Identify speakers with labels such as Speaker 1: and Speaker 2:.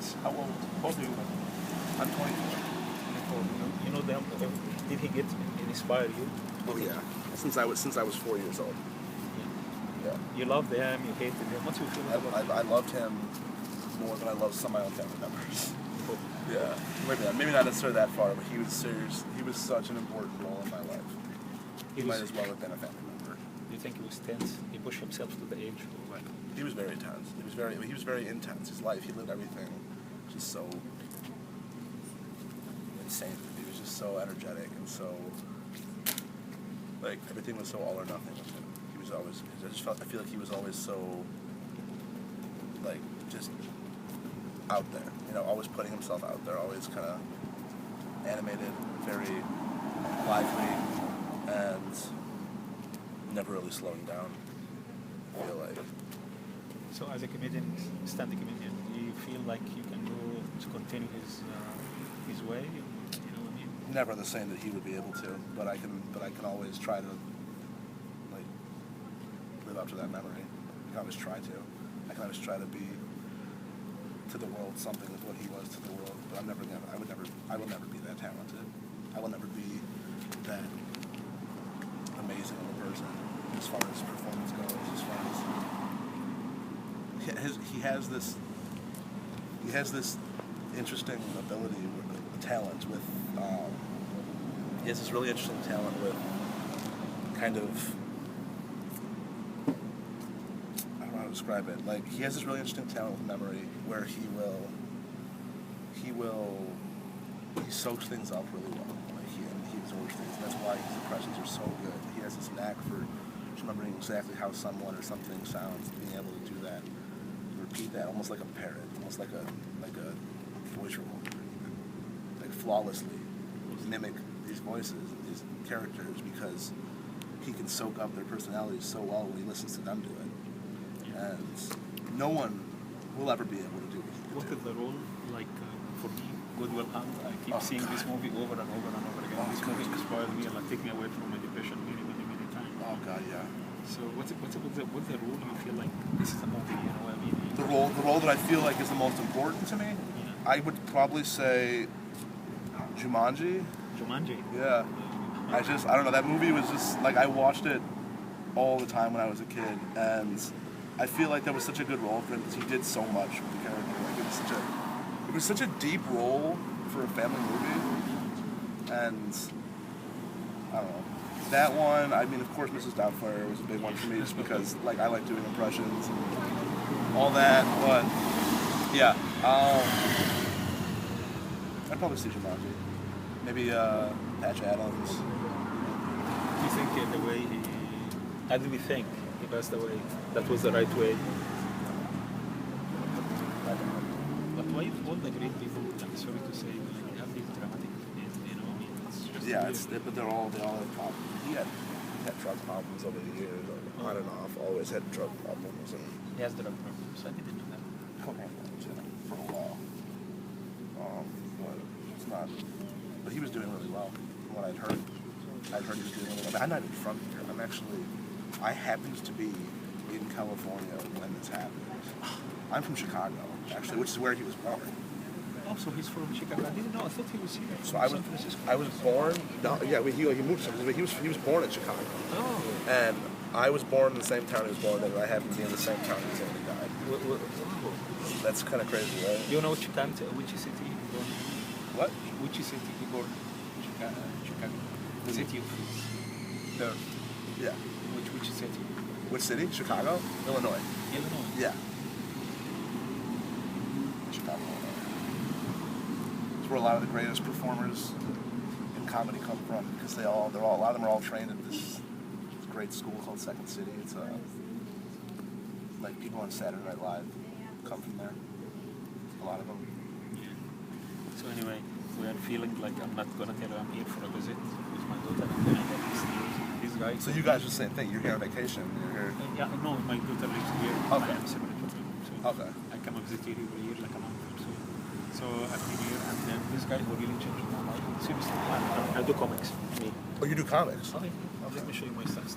Speaker 1: tense. How old are you?
Speaker 2: I'm 20.
Speaker 1: You know them. Did he inspire you?
Speaker 2: Oh yeah, since I was 4 years old. Yeah.
Speaker 1: You loved him. You hated him. What's your feeling about him?
Speaker 2: I loved him more than I loved some of my own family members. Yeah, maybe not necessarily that far, but he was such an important role in my life. He might as well have been a family member.
Speaker 1: Do you think he was tense? He pushed himself to the edge, or what?
Speaker 2: He was very tense. He was very intense. His life, he lived everything just so insane. He was just so energetic and so like everything was so all or nothing with him. He was always. I feel like he was always so like just out there. You know, always putting himself out there. Always kind of animated, very lively, and never really slowing down. I feel like.
Speaker 1: So, as a comedian, stand-up comedian, do you feel like you can go to continue his way? You know what I mean?
Speaker 2: Never the same that he would be able to, but I can always try to like live up to that memory. I can always try to. I can always try to be to the world something like what he was to the world. But I will never be that talented. I will never be that amazing of a person as far as performance goes. As far as he has this interesting ability, talent with. He has this really interesting talent with kind of. I don't know how to describe it. Like he has this really interesting talent with memory, where he soaks things up really well. Like he absorbs things. That's why his impressions are so good. He has this knack for remembering exactly how someone or something sounds, being able to do that, repeat that almost like a parrot, almost like a voice recorder, like flawlessly mimic these voices, these characters, because he can soak up their personalities so well when he listens to them do it, and no one will ever be able to do it.
Speaker 1: What is the role like for me? Good Will Hunt. I keep seeing this movie over and over and over again. This movie inspired me and like take me away from my depression many times.
Speaker 2: Oh God, yeah.
Speaker 1: So what's the role you feel like this is the movie? You know what I mean?
Speaker 2: The role that I feel like is the most important to me, I would probably say Jumanji.
Speaker 1: Jumanji.
Speaker 2: Yeah. I don't know. That movie was just like I watched it all the time when I was a kid, and I feel like that was such a good role for him because he did so much with the character. Like it was such a deep role for a family movie, and I don't know. That one, I mean, of course, Mrs. Doubtfire was a big one for me just because, like, I like doing impressions and all that, but, yeah, I'd probably see Jumanji. Maybe, Patch Adams.
Speaker 1: Do you think the way how do we think he passed away, that was the right way?
Speaker 2: I don't know.
Speaker 1: But why all the great people, I'm sorry to say, like, have these dramatic ends, you know, I mean, it's just
Speaker 2: but they all have problems. He had drug problems over the years, on and off, always had drug problems. And
Speaker 1: he has drug problems, I didn't know that.
Speaker 2: For a while. But it's not. But he was doing really well, from what I'd heard. He was doing really well. I'm not even from here. I happened to be in California when this happened. I'm from Chicago, actually, which is where he was born.
Speaker 1: Oh, so he's from Chicago. I didn't know. I thought he was here.
Speaker 2: So I was born. No, yeah, he moved to. He was born in Chicago.
Speaker 1: Oh.
Speaker 2: And I was born in the same town he was born in, and I happened to be in the same town he died.
Speaker 1: Wow.
Speaker 2: That's kind of crazy, right?
Speaker 1: You know Chicago? Which city he born?
Speaker 2: What?
Speaker 1: Which city he born? Chicago. The city of birth.
Speaker 2: Yeah.
Speaker 1: Which city?
Speaker 2: Which city? Chicago? Illinois.
Speaker 1: Illinois.
Speaker 2: Yeah. Chicago, Illinois. It's where a lot of the greatest performers in comedy come from, because a lot of them are all trained at this great school called Second City. It's like people on Saturday Night Live come from there. A lot of them.
Speaker 1: Yeah. So anyway, we are feeling like I'm not gonna tell you I'm here for a visit with my daughter. And then I get this guy.
Speaker 2: So you guys are the same thing. You're here on vacation. You're here.
Speaker 1: Yeah, no, my daughter lives here.
Speaker 2: Okay.
Speaker 1: I am separate from him. So
Speaker 2: Okay.
Speaker 1: I come and visit here every year, like a month or so. So I've been here, and then this guy who really changed my life. Seriously, I do comics. Me.
Speaker 2: Oh, you do comics?
Speaker 1: Okay. Let me show you my stuff.